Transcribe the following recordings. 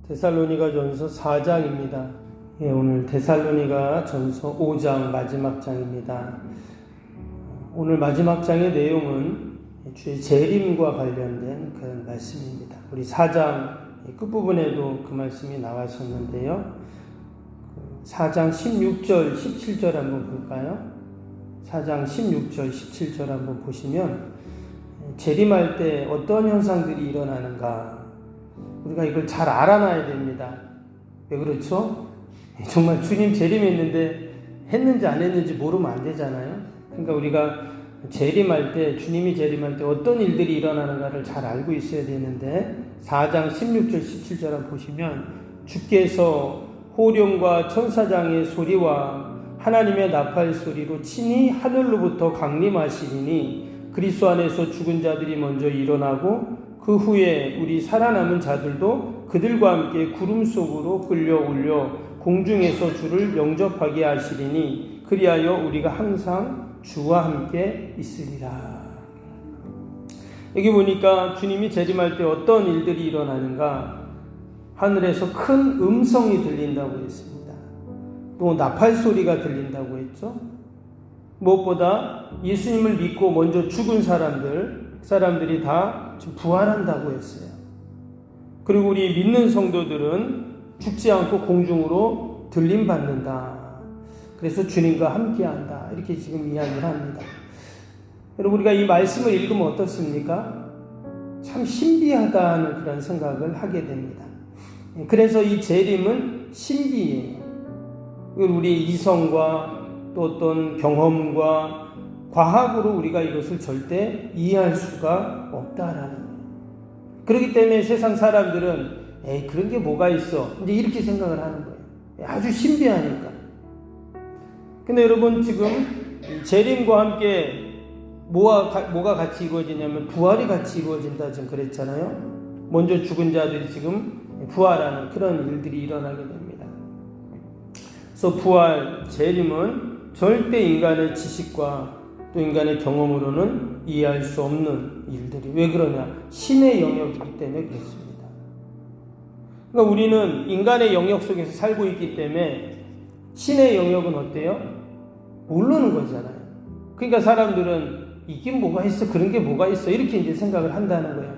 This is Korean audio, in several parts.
데살로니가전서 4장입니다. 오늘 데살로니가전서 5장 마지막 장입니다. 오늘 마지막 장의 내용은 주의 재림과 관련된 그런 말씀입니다. 우리 4장 끝부분에도 그 말씀이 나왔었는데요. 4장 16절, 17절 한번 볼까요? 4장 16절, 17절 한번 보시면 재림할 때 어떤 현상들이 일어나는가 우리가 이걸 잘 알아놔야 됩니다. 왜 그렇죠? 정말 주님 재림했는데 했는지 안 했는지 모르면 안 되잖아요. 그러니까 우리가 재림할 때, 주님이 재림할 때 어떤 일들이 일어나는가를 잘 알고 있어야 되는데 4장 16절 17절 한번 보시면 주께서 호령과 천사장의 소리와 하나님의 나팔 소리로 친히 하늘로부터 강림하시리니 그리스도 안에서 죽은 자들이 먼저 일어나고 그 후에 우리 살아남은 자들도 그들과 함께 구름 속으로 끌려 올려 공중에서 주를 영접하게 하시리니 그리하여 우리가 항상 주와 함께 있으리라. 여기 보니까 주님이 재림할 때 어떤 일들이 일어나는가, 하늘에서 큰 음성이 들린다고 했습니다. 또 나팔 소리가 들린다고 했죠. 무엇보다 예수님을 믿고 먼저 죽은 사람들이 다 부활한다고 했어요. 그리고 우리 믿는 성도들은 죽지 않고 공중으로 들림받는다. 그래서 주님과 함께한다. 이렇게 지금 이야기를 합니다. 여러분, 우리가 이 말씀을 읽으면 어떻습니까? 참 신비하다는 그런 생각을 하게 됩니다. 그래서 이 재림은 신비예요. 우리 이성과 또 어떤 경험과 과학으로 우리가 이것을 절대 이해할 수가 없다라는 거예요. 그렇기 때문에 세상 사람들은 그런 게 뭐가 있어? 이제 이렇게 생각을 하는 거예요. 아주 신비하니까. 근데 여러분, 지금 재림과 함께 뭐가 같이 이루어지냐면 부활이 같이 이루어진다 지금 그랬잖아요. 먼저 죽은 자들이 지금 부활하는 그런 일들이 일어나게 됩니다. 그래서 부활, 재림은 절대 인간의 지식과 또 인간의 경험으로는 이해할 수 없는 일들이, 왜 그러냐? 신의 영역이기 때문에 그렇습니다. 그러니까 우리는 인간의 영역 속에서 살고 있기 때문에 신의 영역은 어때요? 모르는 거잖아요. 그러니까 사람들은 있긴 뭐가 있어, 그런 게 뭐가 있어, 이렇게 이제 생각을 한다는 거예요.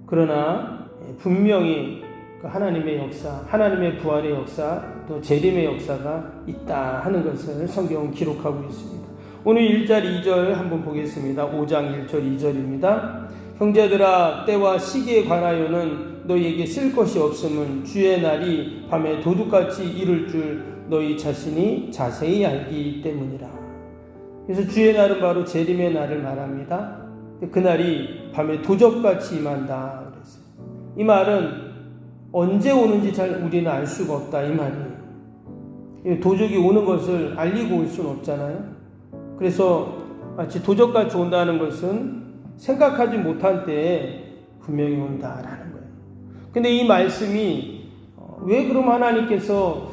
그러나 분명히 하나님의 역사, 하나님의 부활의 역사, 또 재림의 역사가 있다 하는 것을 성경은 기록하고 있습니다. 오늘 1절 2절 한번 보겠습니다. 5장 1절 2절입니다. 형제들아, 때와 시기에 관하여는 너희에게 쓸 것이 없음은 주의 날이 밤에 도둑같이 이를 줄 너희 자신이 자세히 알기 때문이라. 그래서 주의 날은 바로 재림의 날을 말합니다. 그날이 밤에 도적같이 임한다 그랬어요. 이 말은 언제 오는지 잘 우리는 알 수가 없다 이 말이에요. 도적이 오는 것을 알리고 올 수는 없잖아요. 그래서 마치 도적같이 온다는 것은 생각하지 못한 때에 분명히 온다라는 거예요. 근데 이 말씀이 왜 그럼 하나님께서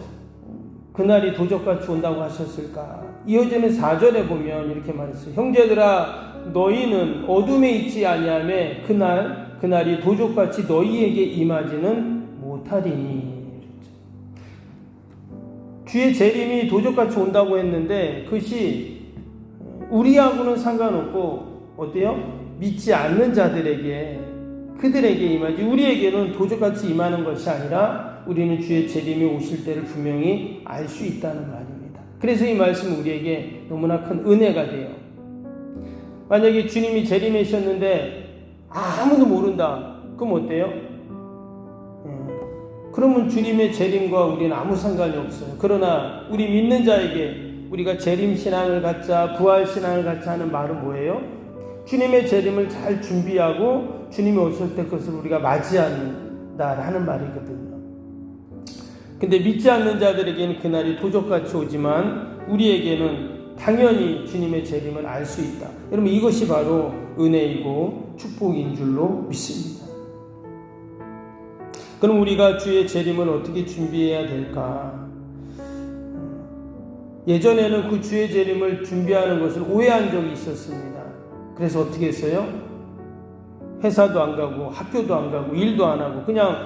그날이 도적같이 온다고 하셨을까? 이어지는 4절에 보면 이렇게 말했어요. 형제들아, 너희는 어둠에 있지 아니하매 그날이 도적같이 너희에게 임하지는 못하리니. 주의 재림이 도적같이 온다고 했는데 그것이 우리하고는 상관없고 어때요? 믿지 않는 자들에게, 그들에게 임하지 우리에게는 도적같이 임하는 것이 아니라 우리는 주의 재림이 오실 때를 분명히 알 수 있다는 말입니다. 그래서 이 말씀은 우리에게 너무나 큰 은혜가 돼요. 만약에 주님이 재림하셨는데 아무도 모른다. 그럼 어때요? 그러면 주님의 재림과 우리는 아무 상관이 없어요. 그러나 우리 믿는 자에게 우리가 재림신앙을 갖자, 부활신앙을 갖자 하는 말은 뭐예요? 주님의 재림을 잘 준비하고 주님이 오실 때 그것을 우리가 맞이한다라는 말이거든요. 근데 믿지 않는 자들에게는 그날이 도적같이 오지만 우리에게는 당연히 주님의 재림을 알 수 있다. 여러분, 이것이 바로 은혜이고 축복인 줄로 믿습니다. 그럼 우리가 주의 재림을 어떻게 준비해야 될까? 예전에는 그 주의 재림을 준비하는 것을 오해한 적이 있었습니다. 그래서 어떻게 했어요? 회사도 안 가고 학교도 안 가고 일도 안 하고 그냥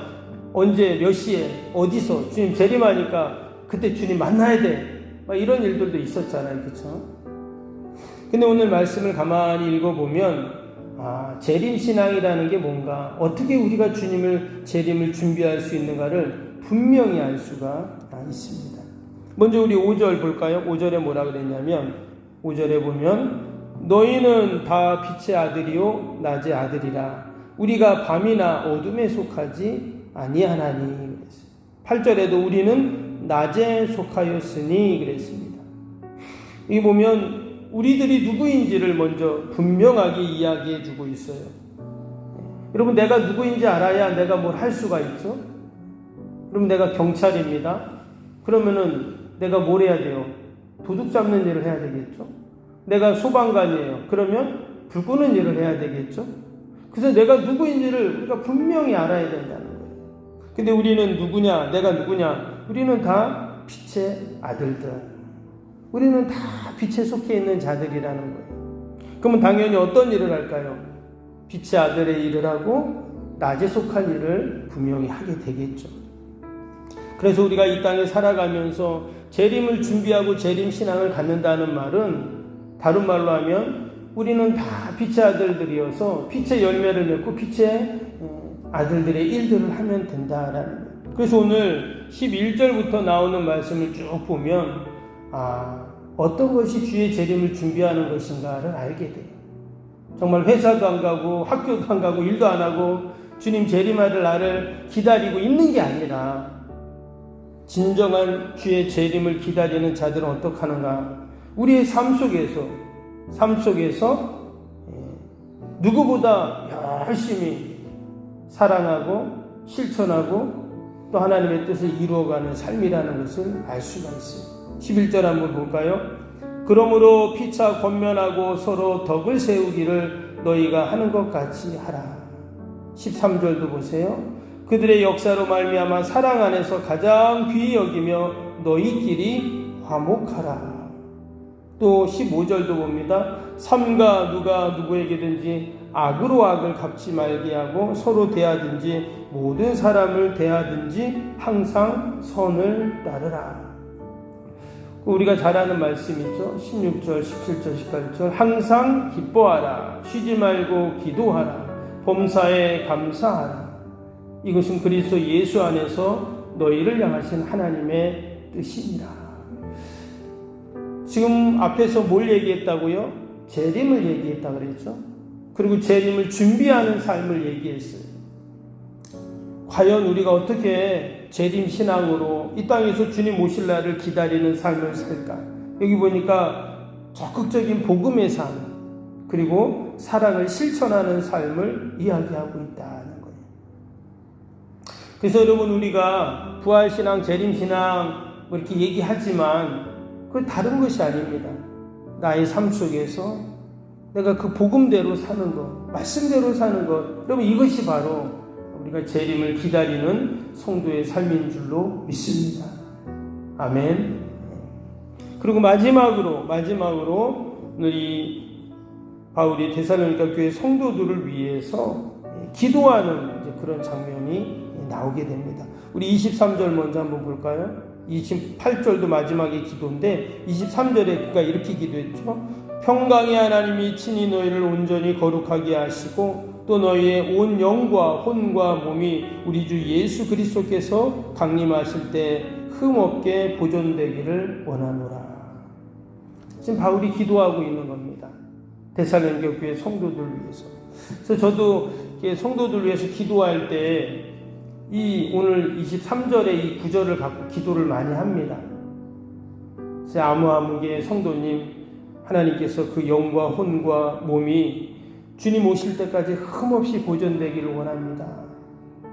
언제 몇 시에 어디서 주님 재림하니까 그때 주님 만나야 돼. 막 이런 일들도 있었잖아요. 그렇죠? 근데 오늘 말씀을 가만히 읽어보면 재림신앙이라는 게 뭔가, 어떻게 우리가 주님을 재림을 준비할 수 있는가를 분명히 알 수가 있습니다. 먼저 우리 5절 볼까요? 5절에 뭐라 그랬냐면, 5절에 보면 너희는 다 빛의 아들이요 낮의 아들이라 우리가 밤이나 어둠에 속하지 아니하나니. 8절에도 우리는 낮에 속하였으니 그랬습니다. 여기 보면 우리들이 누구인지를 먼저 분명하게 이야기해 주고 있어요. 여러분, 내가 누구인지 알아야 내가 뭘 할 수가 있죠. 그럼 내가 경찰입니다. 그러면은 내가 뭘 해야 돼요? 도둑 잡는 일을 해야 되겠죠. 내가 소방관이에요. 그러면 불 끄는 일을 해야 되겠죠. 그래서 내가 누구인지를 우리가 분명히 알아야 된다는 거예요. 근데 우리는 누구냐? 내가 누구냐? 우리는 다 빛의 아들들. 우리는 다 빛에 속해 있는 자들이라는 거예요. 그러면 당연히 어떤 일을 할까요? 빛의 아들의 일을 하고 낮에 속한 일을 분명히 하게 되겠죠. 그래서 우리가 이 땅에 살아가면서 재림을 준비하고 재림 신앙을 갖는다는 말은, 다른 말로 하면 우리는 다 빛의 아들들이어서 빛의 열매를 맺고 빛의 아들들의 일들을 하면 된다라는 거예요. 그래서 오늘 11절부터 나오는 말씀을 쭉 보면 어떤 것이 주의 재림을 준비하는 것인가를 알게 돼요. 정말 회사도 안 가고 학교도 안 가고 일도 안 하고 주님 재림할 날을 기다리고 있는 게 아니라, 진정한 주의 재림을 기다리는 자들은 어떻게 하는가? 우리의 삶 속에서 누구보다 열심히 사랑하고 실천하고 또 하나님의 뜻을 이루어가는 삶이라는 것을 알 수가 있어요. 11절 한번 볼까요? 그러므로 피차 권면하고 서로 덕을 세우기를 너희가 하는 것 같이 하라. 13절도 보세요. 그들의 역사로 말미암아 사랑 안에서 가장 귀히 여기며 너희끼리 화목하라. 또 15절도 봅니다. 삼가 누가 누구에게든지 악으로 악을 갚지 말게 하고 서로 대하든지 모든 사람을 대하든지 항상 선을 따르라. 우리가 잘 아는 말씀 있죠. 16절, 17절, 18절. 항상 기뻐하라. 쉬지 말고 기도하라. 범사에 감사하라. 이것은 그리스도 예수 안에서 너희를 향하신 하나님의 뜻이니라. 지금 앞에서 뭘 얘기했다고요? 재림을 얘기했다 그랬죠. 그리고 재림을 준비하는 삶을 얘기했어요. 과연 우리가 어떻게 재림 신앙으로 이 땅에서 주님 오실 날을 기다리는 삶을 살까? 여기 보니까 적극적인 복음의 삶, 그리고 사랑을 실천하는 삶을 이야기하고 있다는 거예요. 그래서 여러분, 우리가 부활신앙, 재림신앙 뭐 이렇게 얘기하지만 그건 다른 것이 아닙니다. 나의 삶 속에서 내가 그 복음대로 사는 것, 말씀대로 사는 것, 여러분, 이것이 바로 우리가 재림을 기다리는 성도의 삶인 줄로 믿습니다. 아멘. 그리고 마지막으로 오늘 이 바울이 데살로니가 교회 성도들을 위해서 기도하는 이제 그런 장면이 나오게 됩니다. 우리 23절 먼저 한번 볼까요? 28절도 마지막에 기도인데 23절에 그가 이렇게 기도했죠. 평강의 하나님이 친히 너희를 온전히 거룩하게 하시고 또 너희의 온 영과 혼과 몸이 우리 주 예수 그리스도께서 강림하실 때 흠없게 보존되기를 원하노라. 지금 바울이 기도하고 있는 겁니다. 데살로니가 교회 성도들 위해서. 그래서 저도 성도들 위해서 기도할 때 이 오늘 23절의 이 구절을 갖고 기도를 많이 합니다. 그래서 아무개 성도님, 하나님께서 그 영과 혼과 몸이 주님 오실 때까지 흠없이 보존되기를 원합니다.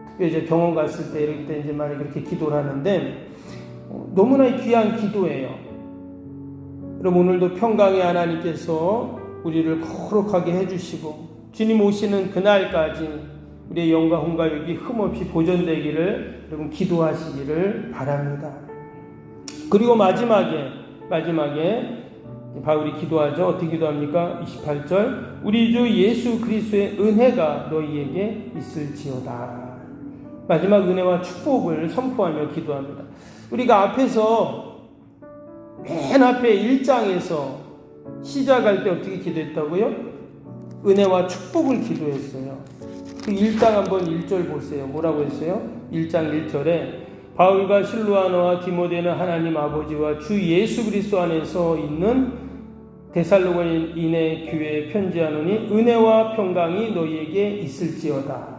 특별히 이제 병원 갔을 때 이럴 때 이제 많이 그렇게 기도를 하는데 너무나 귀한 기도예요. 여러분, 오늘도 평강의 하나님께서 우리를 거룩하게 해주시고 주님 오시는 그날까지 우리의 영과 혼과 육이 흠없이 보존되기를 여러분 기도하시기를 바랍니다. 그리고 마지막에 바울이 기도하죠. 어떻게 기도합니까? 28절. 우리 주 예수 그리스도의 은혜가 너희에게 있을지어다. 마지막 은혜와 축복을 선포하며 기도합니다. 우리가 앞에서 맨 앞에 1장에서 시작할 때 어떻게 기도했다고요? 은혜와 축복을 기도했어요. 그 1장 한번 1절 보세요. 뭐라고 했어요? 1장 1절에 바울과 실루아나와 디모데는 하나님 아버지와 주 예수 그리스도 안에서 있는 데살로니가인의 교회에 편지하노니 은혜와 평강이 너희에게 있을지어다.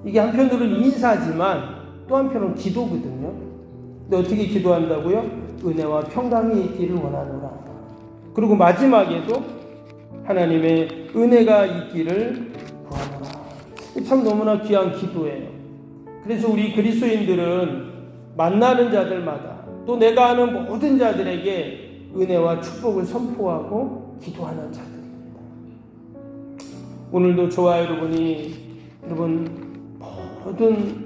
이게 한편으로는 인사지만 또 한편으로는 기도거든요. 근데 어떻게 기도한다고요? 은혜와 평강이 있기를 원하노라. 그리고 마지막에도 하나님의 은혜가 있기를 구하노라. 참 너무나 귀한 기도예요. 그래서 우리 그리스도인들은 만나는 자들마다 또 내가 아는 모든 자들에게 은혜와 축복을 선포하고 기도하는 자들입니다. 오늘도 저와 여러분 모든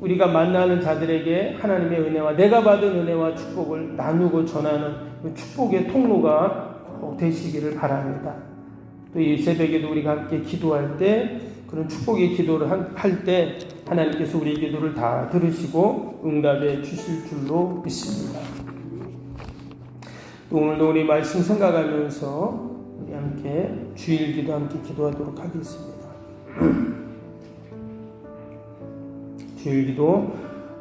우리가 만나는 자들에게 하나님의 은혜와 내가 받은 은혜와 축복을 나누고 전하는 축복의 통로가 꼭 되시기를 바랍니다. 또 이 새벽에도 우리가 함께 기도할 때 그런 축복의 기도를 할 때 하나님께서 우리의 기도를 다 들으시고 응답해 주실 줄로 믿습니다. 또 오늘도 우리 말씀 생각하면서 우리 함께 주일 기도 함께 기도하도록 하겠습니다. 주일 기도.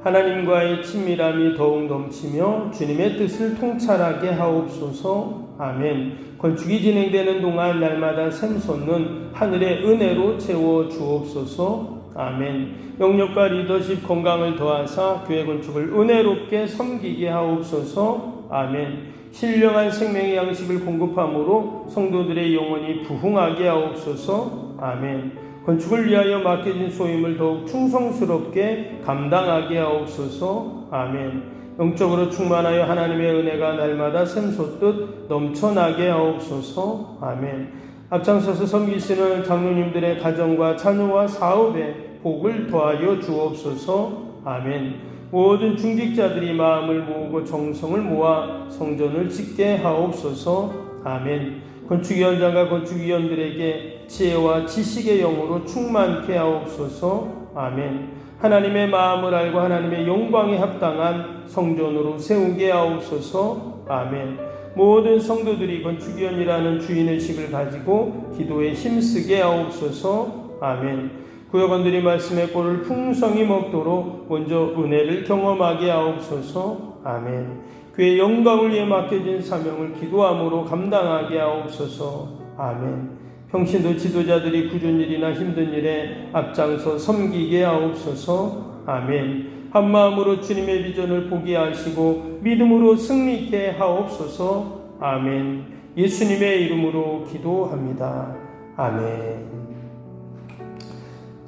하나님과의 친밀함이 더욱 넘치며 주님의 뜻을 통찰하게 하옵소서. 아멘. 건축이 진행되는 동안 날마다 샘솟는 하늘의 은혜로 채워 주옵소서. 아멘. 영역과 리더십 건강을 더하사 교회 건축을 은혜롭게 섬기게 하옵소서. 아멘. 신령한 생명의 양식을 공급함으로 성도들의 영혼이 부흥하게 하옵소서. 아멘. 건축을 위하여 맡겨진 소임을 더욱 충성스럽게 감당하게 하옵소서. 아멘. 영적으로 충만하여 하나님의 은혜가 날마다 샘솟듯 넘쳐나게 하옵소서. 아멘. 앞장서서 섬기시는 장로님들의 가정과 자녀와 사업에 복을 더하여 주옵소서. 아멘. 모든 중직자들이 마음을 모으고 정성을 모아 성전을 짓게 하옵소서. 아멘. 건축위원장과 건축위원들에게 지혜와 지식의 영으로 충만케 하옵소서. 아멘. 하나님의 마음을 알고 하나님의 영광에 합당한 성전으로 세우게 하옵소서. 아멘. 모든 성도들이 건축위원이라는 주인의식을 가지고 기도에 힘쓰게 하옵소서. 아멘. 구역원들이 말씀의 꼴을 풍성히 먹도록 먼저 은혜를 경험하게 하옵소서. 아멘. 그의 영광을 위해 맡겨진 사명을 기도함으로 감당하게 하옵소서. 아멘. 평신도 지도자들이 굳은 일이나 힘든 일에 앞장서 섬기게 하옵소서. 아멘. 한마음으로 주님의 비전을 보게 하시고 믿음으로 승리케 하옵소서. 아멘. 예수님의 이름으로 기도합니다. 아멘.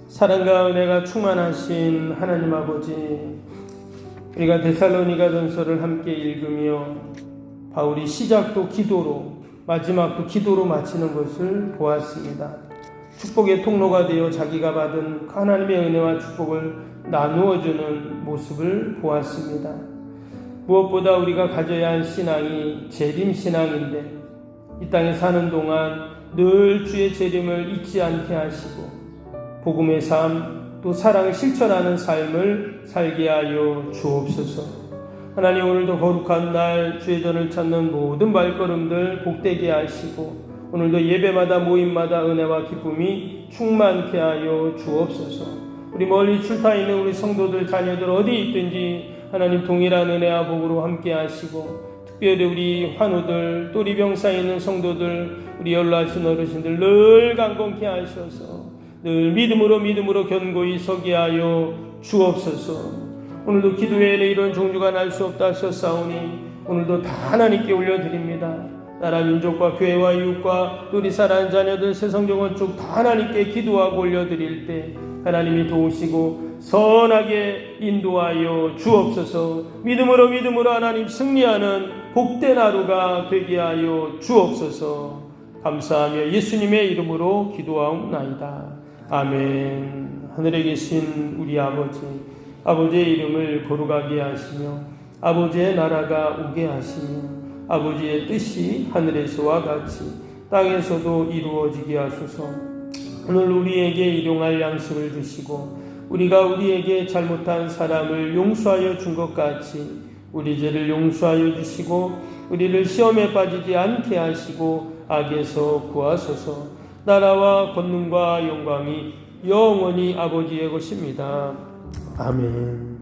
사랑과 은혜가 충만하신 하나님 아버지, 우리가 데살로니가 전서를 함께 읽으며 바울이 시작도 기도로 마지막도 기도로 마치는 것을 보았습니다. 축복의 통로가 되어 자기가 받은 하나님의 은혜와 축복을 나누어주는 모습을 보았습니다. 무엇보다 우리가 가져야 할 신앙이 재림신앙인데 이 땅에 사는 동안 늘 주의 재림을 잊지 않게 하시고 복음의 삶, 또 사랑을 실천하는 삶을 살게 하여 주옵소서. 하나님, 오늘도 거룩한 날 주의 전을 찾는 모든 발걸음들 복되게 하시고 오늘도 예배마다 모임마다 은혜와 기쁨이 충만케 하여 주옵소서. 우리 멀리 출타 있는 우리 성도들 자녀들 어디 있든지 하나님 동일한 은혜와 복으로 함께 하시고 특별히 우리 환우들 또 리병사에 있는 성도들 우리 연로하신 어르신들 늘 강건케 하셔서 늘 믿음으로 견고히 서게 하여 주옵소서. 오늘도 기도회에 이런 종류가 날 수 없다 하셨사오니 오늘도 다 하나님께 올려드립니다. 나라 민족과 교회와 이웃과 또 우리 사랑하는 자녀들 세상정원 쭉 다 하나님께 기도하고 올려드릴 때 하나님이 도우시고 선하게 인도하여 주옵소서. 믿음으로 하나님 승리하는 복된 하루가 되게 하여 주옵소서. 감사하며 예수님의 이름으로 기도하옵나이다. 아멘. 하늘에 계신 우리 아버지의 이름을 거룩하게 하시며 아버지의 나라가 오게 하시며 아버지의 뜻이 하늘에서와 같이 땅에서도 이루어지게 하소서. 오늘 우리에게 일용할 양식을 주시고 우리가 우리에게 잘못한 사람을 용서하여 준 것 같이 우리 죄를 용서하여 주시고 우리를 시험에 빠지지 않게 하시고 악에서 구하소서. 나라와 권능과 영광이 영원히 아버지의 것입니다. 아멘.